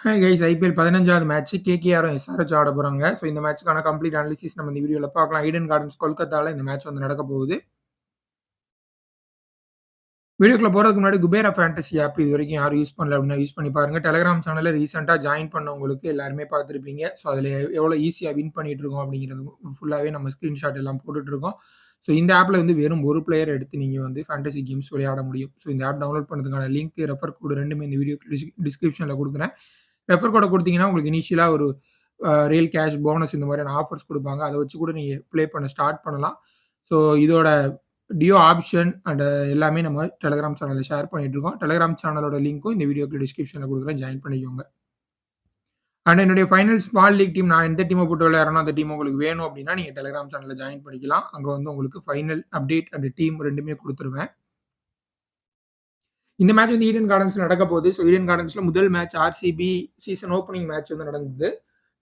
Hi guys IPL 15வது match கேகேஆரும் SRH ஆட போறாங்க. ஸோ இந்த மேட்ச்க்கான கம்ப்ளீட் அனாலிசிஸ் நம்ம இந்த வீடியோல பார்க்கலாம். ஈடன் கார்டன்ஸ் கொல்கத்தால இந்த மேட்ச் வந்து நடக்க போகுது. வீடியோக்குள்ள போறதுக்கு முன்னாடி குபேரா ஃபேண்டசி ஆப் இது வரைக்கும் யாரும் யூஸ் பண்ணல அப்படின்னா யூஸ் பண்ணி பாருங்க. டெலிகிராம் சேனல்ல ரீசெண்டா ஜாயின் பண்ணவங்களுக்கு எல்லாருமே பார்த்துருப்பீங்க. ஸோ அதில் எவ்வளோ ஈஸியா வின் பண்ணிட்டு இருக்கோம் அப்படிங்கிறது ஃபுல்லாவே நம்ம ஸ்கிரீன்ஷாட் எல்லாம் போட்டுட்டு இருக்கோம். ஸோ இந்த ஆப்ல வந்து வெறும் ஒரு பிளேயர் எடுத்து நீங்க வந்து ஃபேண்டசி கேம்ஸ் விளையாட முடியும். ஸோ இந்த ஆப் டவுன்லோட் பண்ணதுக்கான லிங்க், ரெஃபர் கோடு ரெண்டுமே இந்த வீடியோ டிஸ்கிரிப்ஷன்ல கொடுக்குறேன். ரெஃபர் கோட குடுத்தீங்கன்னா, உங்களுக்கு இனிஷியலா ஒரு ரியல் கேஷ் போனஸ் இந்த மாதிரியான ஆஃபர்ஸ் குடுப்பாங்க. அத வச்சு கூட நீங்க ப்ளே பண்ண ஸ்டார்ட் பண்ணலாம். ஸோ இதோட டியோ ஆப்ஷன் அண்ட் எல்லாமே நம்ம டெலிகிராம் சேனல்ல ஷேர் பண்ணிட்டு இருக்கோம். டெலிகிராம் சேனலோட லிங்க்கும் இந்த வீடியோக்கு டிஸ்கிரிப்ஷன்ல குடுக்குறேன். ஜாயின் பண்ணிக்கோங்க. அண்ட் என்னுடைய ஃபைனல் ஸ்மால் லீக் டீம் நான் எந்த டீம போட்டு விளையாடுறேனோ, அந்த டீம் உங்களுக்கு வேணும் அப்படின்னா, நீங்க டெலிகிராம் சேனல்ல ஜாயின் பண்ணிக்கலாம். அங்க வந்து உங்களுக்கு ஃபைனல் அப்டேட் அண்ட் டீம் 2மே குடுத்துருவேன். இந்த மேட்ச் வந்து ஈடன் கார்டன்ஸ்ல நடக்க போகுது. ஸோ ஈடன் கார்டன்ஸ்ல முதல் match RCB season opening match வந்து நடந்தது.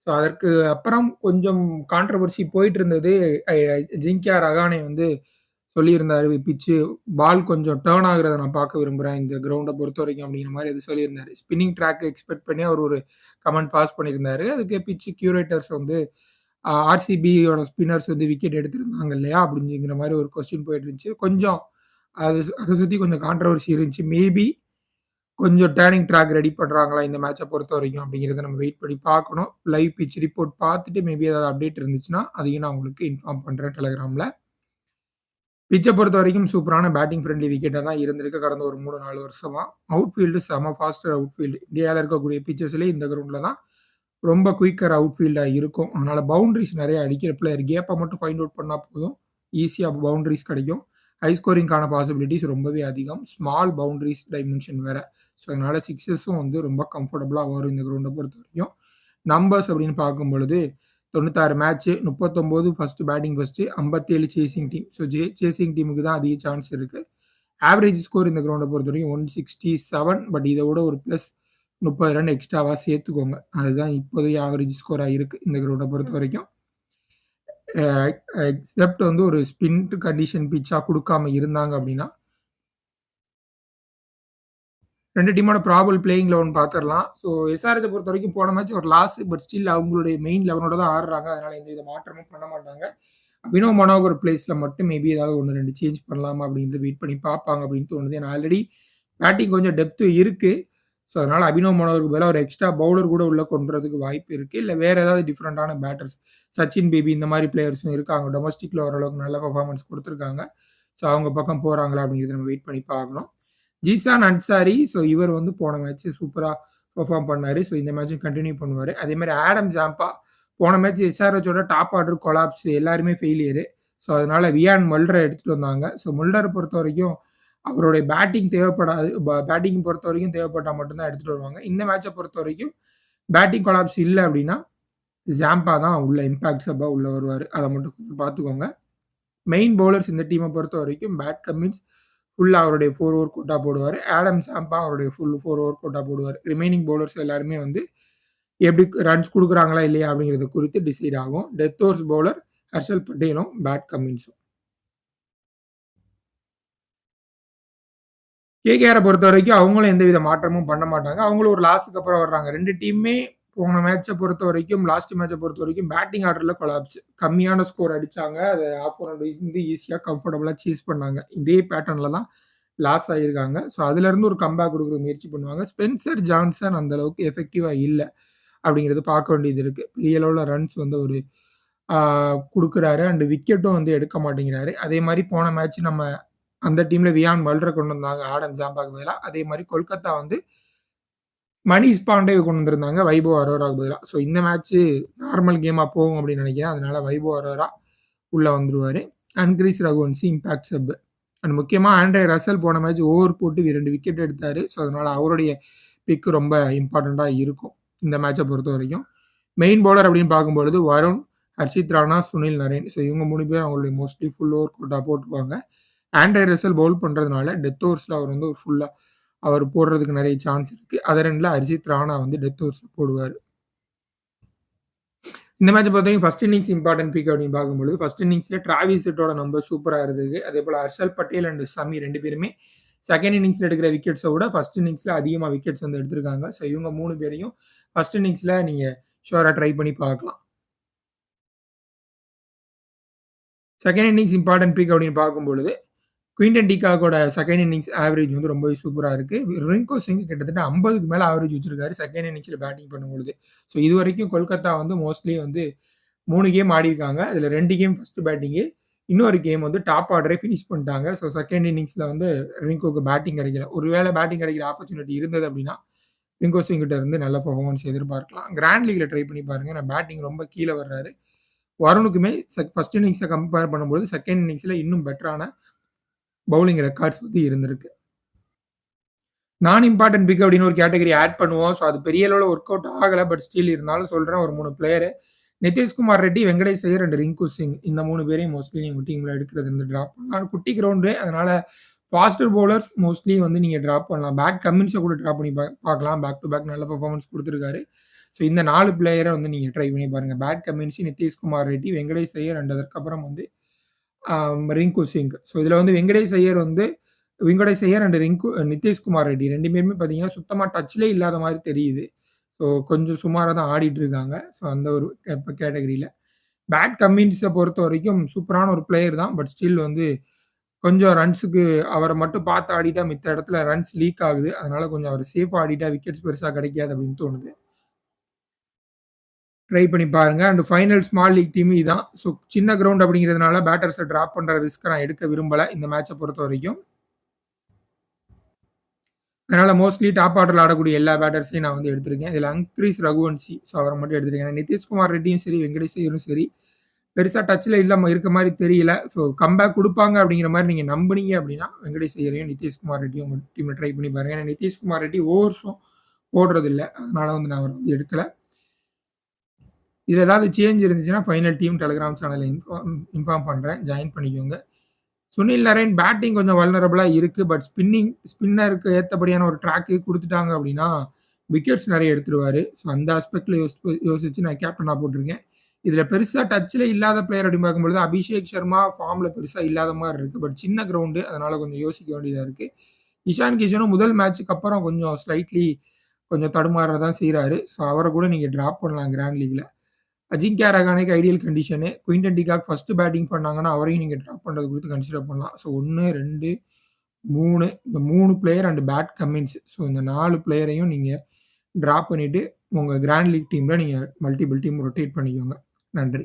ஸோ அதற்கு அப்புறம் கொஞ்சம் கான்ட்ரவர்சி போயிட்டு இருந்தது. ஜிங்கியா ரகானே வந்து சொல்லியிருந்தாரு, பிச்சு பால் கொஞ்சம் டர்ன் ஆகுறத நான் பார்க்க விரும்புறேன் இந்த கிரவுண்டை பொறுத்த வரைக்கும் அப்படிங்கிற மாதிரி அது சொல்லியிருந்தாரு. ஸ்பின்னிங் ட்ராக் எக்ஸ்பெக்ட் பண்ணி அவர் ஒரு கமெண்ட் பாஸ் பண்ணியிருந்தாரு. அதுக்கு பிச்சு கியூரேட்டர்ஸ் வந்து ஆர்சிபியோட ஸ்பின்னர்ஸ் வந்து விக்கெட் எடுத்திருந்தாங்க இல்லையா அப்படிங்கிற மாதிரி ஒரு கொஸ்டின் போயிட்டு இருந்துச்சு. கொஞ்சம் அதை சுற்றி கொஞ்சம் கான்ட்ரவர்சி இருந்துச்சு. மேபி கொஞ்சம் டேர்னிங் ட்ராக் ரெடி பண்றாங்களா இந்த மேட்சை பொறுத்த வரைக்கும் அப்படிங்கிறத நம்ம வெயிட் பண்ணி பார்க்கணும். லைவ் பிச் ரிப்போர்ட் பார்த்துட்டு மேபி ஏதாவது அப்டேட் இருந்துச்சுன்னா அதையும் நான் உங்களுக்கு இன்ஃபார்ம் பண்றேன் டெலிகிராம்ல. பிச்சை பொறுத்த வரைக்கும் சூப்பரான பேட்டிங் ஃப்ரெண்ட்லி விக்கெட்டாக தான் இருந்திருக்கு கடந்த ஒரு 3-4 வருஷமா. அவுட்ஃபீல்டு செம ஃபாஸ்டர் அவுட்ஃபீல்டு. இந்தியாவில் இருக்கக்கூடிய பிச்சஸ்லேயே இந்த கிரவுண்டில் தான் ரொம்ப குயிக்கர் அவுட்ஃபீல்டாக இருக்கும். அதனால பவுண்டரிஸ் நிறைய அடிக்கிற பிளேயர் கேப்பை மட்டும் ஃபைண்ட் அவுட் பண்ணால் போதும், ஈஸியாக பவுண்டரிஸ் கிடைக்கும். ஹை ஸ்கோரிங்கான பாசிபிலிட்டிஸ் ரொம்பவே அதிகம். ஸ்மால் பவுண்டரிஸ் டைமென்ஷன் வேற. ஸோ அதனால சிக்ஸஸும் வந்து ரொம்ப கம்ஃபர்டபுளாக வரும் இந்த கிரவுண்டை பொறுத்த வரைக்கும். நம்பர்ஸ் அப்படின்னு பார்க்கும் பொழுது 96 match, 39 first batting first, 57 chasing team. So chasing டீமுக்கு தான் அதிக சான்ஸ் இருக்கு. ஆவரேஜ் ஸ்கோர் இந்த கிரவுண்டை பொறுத்த வரைக்கும் 167. பட் இதை விட ஒரு ப்ளஸ் 30 ரன் எக்ஸ்ட்ராவாக சேர்த்துக்கோங்க. அதுதான் இப்போதைய ஆவரேஜ் ஸ்கோராக இருக்கு இந்த கிரவுண்டை பொறுத்த வரைக்கும். எக்ஸப்ட் வந்து ஒரு ஸ்பின் கண்டிஷன் பிச்சா கொடுக்காம இருந்தாங்க அப்படின்னா, ரெண்டு டீமோட ப்ராபல் பிளேயிங் 11 பார்த்துடலாம். ஸோ எஸ்ஆர்எச்சை பொறுத்த வரைக்கும் போன மேட்ச் ஒரு லாஸ், பட் ஸ்டில் அவங்களுடைய மெயின் 11ஓட தான் ஆடுறாங்க. அதனால எந்த வித மாற்றமும் பண்ண மாட்டாங்க. அபினவ் மனோகர் பிளேஸில் மட்டும் மேபி ஏதாவது 1-2 சேஞ்ச் பண்ணலாமா அப்படின்ட்டு வெயிட் பண்ணி பார்ப்பாங்க அப்படின்னு தோணுது. ஏன்னா ஆல்ரெடி பேட்டிங் கொஞ்சம் டெப்த்து இருக்கு. ஸோ அதனால அபினவ் மனோகருக்கு பதிலாக ஒரு எக்ஸ்ட்ரா பவுலர் கூட உள்ள கொண்டு வரதுக்கு வாய்ப்பு இருக்கு. இல்லை வேற ஏதாவது டிஃப்ரெண்டான பேட்டர்ஸ், சச்சின் பேபி இந்த மாதிரி பிளேயர்ஸும் இருக்காங்க. டொமஸ்டிக்ல ஓரளவுக்கு நல்ல பர்ஃபார்மன்ஸ் கொடுத்துருக்காங்க. ஸோ அவங்க பக்கம் போறாங்களா அப்படிங்கிறத நம்ம வெயிட் பண்ணி பார்க்கணும். ஜீசான் அன்சாரி, ஸோ இவர் வந்து போன மேட்ச் சூப்பராக பெர்ஃபார்ம் பண்ணாரு. ஸோ இந்த மேட்சும் கண்டினியூ பண்ணுவார். அதே மாதிரி ஆடம் ஜாம்பா போன மேட்ச் எஸ்ஆர்எச்சோட டாப் ஆர்டர் கொலாப்ஸ், எல்லாருமே ஃபெயிலியரு. ஸோ அதனால வியான் மல்டரை எடுத்துட்டு வந்தாங்க. ஸோ மல்டரை பொறுத்த வரைக்கும் அவருடைய பேட்டிங் தேவைப்படாது. பேட்டிங் பொறுத்த வரைக்கும் தேவைப்பட்டால் மட்டும்தான் எடுத்துட்டு வருவாங்க. இந்த மேட்சை பொறுத்த வரைக்கும் பேட்டிங் கொலாப்ஸ் இல்லை அப்படின்னா ஜாம்பா தான் உள்ள இம்பாக்ட் சப்பா உள்ள வருவார். அதை மட்டும் கொஞ்சம் பார்த்துக்கோங்க. மெயின் பவுலர்ஸ் இந்த டீமை பொறுத்த வரைக்கும் பேட் கமின்ஸ் ஃபுல்லாக அவருடைய 4 ஓவர் கோட்டா போடுவார். ஆடம் சாம்பா அவருடைய ஃபுல் 4 ஓவர் கோட்டா போடுவார். ரிமைனிங் பவுலர்ஸ் எல்லாருமே வந்து எப்படி ரன்ஸ் கொடுக்குறாங்களா இல்லையா அப்படிங்கிறத குறித்து டிசைட் ஆகும். டெத் ஓவர்ஸ் பவுலர் ஹர்ஷல் பட்டேலும் பேட் கமின்ஸும். கேகேஆரை பொறுத்த வரைக்கும் அவங்களும் எந்தவித மாற்றமும் பண்ண மாட்டாங்க. அவங்களும் ஒரு லாஸுக்கு அப்புறம் வர்றாங்க. ரெண்டு டீமுமே போன மேட்சை பொறுத்த வரைக்கும், லாஸ்ட் மேட்சை பொறுத்த வரைக்கும் பேட்டிங் ஆர்டரில் கொலாப்ஸ். கம்மியான ஸ்கோர் அடிச்சாங்க. அதை ஆப்போனண்ட் வந்து ஈஸியாக கம்ஃபர்டபுளாக சீஸ் பண்ணாங்க. இதே பேட்டர்னில் தான் லாஸ் ஆகியிருக்காங்க. ஸோ அதுலேருந்து ஒரு கம்பேக் கொடுக்குற முயற்சி பண்ணுவாங்க. ஸ்பென்சர் ஜான்சன் அந்த அளவுக்கு எஃபெக்டிவாக இல்லை அப்படிங்கிறது பார்க்க வேண்டியது இருக்குது. பெரிய அளவில் ரன்ஸ் வந்து ஒரு கொடுக்குறாரு அண்ட் விக்கெட்டும் வந்து எடுக்க மாட்டேங்கிறாரு. அதே மாதிரி போன மேட்ச் நம்ம அந்த டீம்ல வியான் மல்டரை கொண்டு வந்தாங்க ஆடம் ஜாம்பாக்கு பதிலாக. அதே மாதிரி கொல்கத்தா வந்து மணிஷ் பாண்டே கொண்டு வந்திருந்தாங்க வைபவ் அரோராவுக்கு பதிலாக. ஸோ இந்த மேட்ச் நார்மல் கேமாக போகும் அப்படின்னு நினைக்கிறேன். அதனால வைபவ் அரோரா உள்ள வந்துருவாரு. Angkrish Raghuvanshi impact sub. And முக்கியமாக ஆண்ட்ரே ரசல் போன மேட்ச் ஓவர் போட்டு 2 விக்கெட் எடுத்தார். ஸோ அதனால அவருடைய பிக்கு ரொம்ப இம்பார்ட்டண்ட்டாக இருக்கும் இந்த மேட்சை பொறுத்த வரைக்கும். மெயின் பவுலர் அப்படின்னு பார்க்கும்பொழுது வருண், ஹர்ஷித் ராணா, சுனில் நரேன். ஸோ இவங்க 3 பேர் அவங்களுடைய மோஸ்ட்லி ஃபுல் ஓவர் கோட்டா போட்டுருவாங்க. ஆண்ட்ரே ரசல் பவுல் பண்ணுறதுனால டெத் ஓவர்ஸில் அவர் வந்து ஃபுல்லாக அவர் போடுறதுக்கு நிறைய சான்ஸ் இருக்குது. அதை ரெண்டில் ஹர்ஷித் ராணா வந்து டெத் ஓவர்ஸில் போடுவார். இந்த மேட்ச் பொறுத்த வரைக்கும் ஃபர்ஸ்ட் இன்னிங்ஸ் இம்பார்ட்டன்ட் பிக் அப்படின்னு பார்க்கும்போது ஃபர்ஸ்ட் இன்னிங்ஸில் டிராவிஸ் ஹெட்டோட நம்பர் சூப்பராக இருந்தது. அதே போல் ஹர்ஷல் பட்டேல் அண்ட் சமி 2 பேருமே செகண்ட் இன்னிங்ஸ்ல எடுக்கிற விக்கெட்ஸ விட ஃபர்ஸ்ட் இன்னிங்ஸ்ல அதிகமா விக்கெட்ஸ் வந்து எடுத்திருக்காங்க. ஸோ இவங்க 3 பேரையும் ஃபர்ஸ்ட் இன்னிங்ஸ்ல நீங்க ஷூரா ட்ரை பண்ணி பார்க்கலாம். செகண்ட் இன்னிங்ஸ் இம்பார்ட்டன்ட் பிக் அப்படின்னு பார்க்கும்பொழுது, குயின்டன் டிகாக்கோட செகண்ட் இன்னிங்ஸ் ஆவரேஜ் வந்து ரொம்பவே சூப்பரா இருக்கு. ரிங்கு சிங் கிட்டத்தட்ட 50க்கு மேல ஆவரேஜ் வச்சிருக்காரு செகண்ட் இன்னிங்ஸ்ல பேட்டிங் பண்ணும்பொழுது. ஸோ இதுவரைக்கும் கொல்கத்தா வந்து மோஸ்ட்லி வந்து 3 கேம் ஆடியிருக்காங்க. அதுல 2 கேம் ஃபர்ஸ்ட் பேட்டிங்கு. இன்னொரு கேம் வந்து டாப் ஆர்டரே ஃபினிஷ் பண்ணிட்டாங்க. ஸோ செகண்ட் இன்னிங்ஸ்ல வந்து ரிங்குக்கு பேட்டிங் கிடைக்கல. ஒருவேளை பேட்டிங் கிடைக்கிற ஆப்பர்ச்சுனிட்டி இருந்தது அப்படின்னா, ரிங்கு சிங் கிட்ட இருந்து நல்ல பெர்ஃபார்மன்ஸ் எதிர்பார்க்கலாம். கிராண்ட் லீக்ல ட்ரை பண்ணி பாருங்க. நான் பேட்டிங் ரொம்ப கீழ வர்றாரு. வருணுக்குமே ஃபர்ஸ்ட் இன்னிங்ஸ கம்பேர் பண்ணும்போது செகண்ட் இன்னிங்ஸ்ல இன்னும் பெட்டரான பவுலிங் ரெக்கார்ட்ஸ் வந்து இருந்திருக்கு. நான் இம்பார்ட்டன்ட் பிக் அப்படின்னு ஒரு கேட்டகரி ஆட் பண்ணுவோம். ஸோ அது பெரிய அளவுல ஒர்க் அவுட் ஆகல. பட் ஸ்டில் இருந்தாலும் சொல்றேன் ஒரு 3 பிளேயரு. நிதிஷ்குமார் ரெட்டி, வெங்கடேஷ் ஐயர் அண்ட் ரிங்கு சிங். இந்த 3 பேரையும் மோஸ்ட்லி நீங்க டீம்ல எடுக்கிறது வந்து டிராப் பண்ணலாம். குட்டி கிரவுண்டு அதனால ஃபாஸ்டர் பவுலர்ஸ் மோஸ்ட்லி வந்து நீங்க டிராப் பண்ணலாம். பேட் கமின்ஸ கூட டிராப் பண்ணி பார்க்கலாம். பேக் டு பேக் நல்ல பெர்ஃபார்மன்ஸ் குடுத்திருக்காரு. ஸோ இந்த 4 பிளேயர வந்து நீங்க ட்ரை பண்ணி பாருங்க. Pat Cummins, Nitish Kumar Reddy, Venkatesh Iyer and அதற்கப்புறம் வந்து ரிங்கு சிங். ஸோ இதுல வந்து வெங்கடேஷ் ஐயர் அண்ட் நிதிஷ்குமார் ரெட்டி 2 பேருமே பார்த்தீங்கன்னா, சுத்தமா டச்லே இல்லாத மாரி தெரியுது. ஸோ கொஞ்சம் சுமாரா தான் ஆடிட்டு இருக்காங்க. ஸோ அந்த ஒரு கேட்டகரியில. பேட் கமின்ஸ பொறுத்தவரைக்கும் சூப்பரான ஒரு பிளேயர் தான். பட் ஸ்டில் வந்து கொஞ்சம் ரன்ஸுக்கு அவர மட்டும் பார்த்து ஆடிட்டா மித்த இடத்துல ரன்ஸ் லீக் ஆகுது. அதனால கொஞ்சம் அவர சேஃபா ஆடிட்டா விக்கெட்ஸ் பெருசா கிடைக்காது அப்படின்னு தோணுது. ட்ரை பண்ணி பாருங்க. And final small league team இதான். ஸோ சின்ன கிரவுண்ட் அப்படிங்கிறதுனால பேட்டர்ஸ டிராப் பண்ற ரிஸ்க்க நான் எடுக்க விரும்பல இந்த மேட்ச பொறுத்தவரைக்கும். அதனால மோஸ்ட்லி டாப் ஆர்டர்ல ஆடக்கூடிய எல்லா பேட்டர்ஸையும் நான் வந்து எடுத்திருக்கேன். இதுல அங்கிரீஸ் ரகுவன்சி. ஸோ அவர மட்டும் எடுத்திருக்கேன். நிதிஷ்குமார் ரெட்டியும் சரி, வெங்கடேஷ் ஐயரும் சரி, பெருசா டச்ல இல்லாம இருக்க மாரி தெரியல. ஸோ கம்பேக் குடுப்பாங்க அப்படிங்கிற மாரி நீங்க நம்புனீங்க அப்படின்னா, வெங்கடேஷ் ஐயரையும், நிதிஷ்குமார் ரெட்டியும் உங்க டீம்ல ட்ரை பண்ணி பாருங்க. ஏன்னா நிதிஷ்குமார் ரெட்டி ஓவர்ஸும் போடுறதில்ல. அதனால வந்து நான் அவர வந்து எடுக்கல. இதுல ஏதாவது சேஞ்ச் இருந்துச்சுன்னா, ஃபைனல் டீம் டெலிகிராம் சேனல்ல இன்ஃபார்ம் பண்றேன். ஜாயின் பண்ணிக்கோங்க. சுனில் நரேன் பேட்டிங் கொஞ்சம் வல்னரபிளா இருக்கு. பட் ஸ்பின்னருக்கு ஏத்தபடியான ஒரு ட்ராக்கு குடுத்துட்டாங்க அப்படின்னா, விக்கெட்ஸ் நெறைய எடுத்துருவாரு. ஸோ அந்த ஆஸ்பெக்ட்ல யோசிச்சு நான் கேப்டனா போட்டிருக்கேன். இதுல பெருசா டச்ல இல்லாத பிளேயர் அப்படின்னு பார்க்கும்பொழுது, அபிஷேக் சர்மா ஃபார்ம்ல பெருசா இல்லாத மாரி இருக்கு. பட் சின்ன கிரவுண்டு அதனால கொஞ்சம் யோசிக்க வேண்டியதா இருக்கு. இஷான் கிஷனும் முதல் மேட்ச்க்கு அப்புறம் கொஞ்சம் ஸ்லைட்லி கொஞ்சம் தடுமாற தான் செய்றாரு. ஸோ அவர கூட நீங்க டிராப் பண்ணலாம் கிராண்ட் லீக்ல. அஜிங்கியா ரஹானேக்கு ideal condition. Quinton de Kock first batting பண்ணாங்கன்னா, அவரையும் நீங்க டிராப் பண்றது குறித்து கன்சிடர் பண்ணலாம். ஸோ 1, 2, 3 இந்த 3 player and Pat Cummins. So இந்த 4 பிளேயரையும் நீங்க டிராப் பண்ணிட்டு, உங்க கிராண்ட் லீக் டீம்ல நீங்க மல்டிபிள் டீம் ரொட்டேட் பண்ணிக்கோங்க. நன்றி.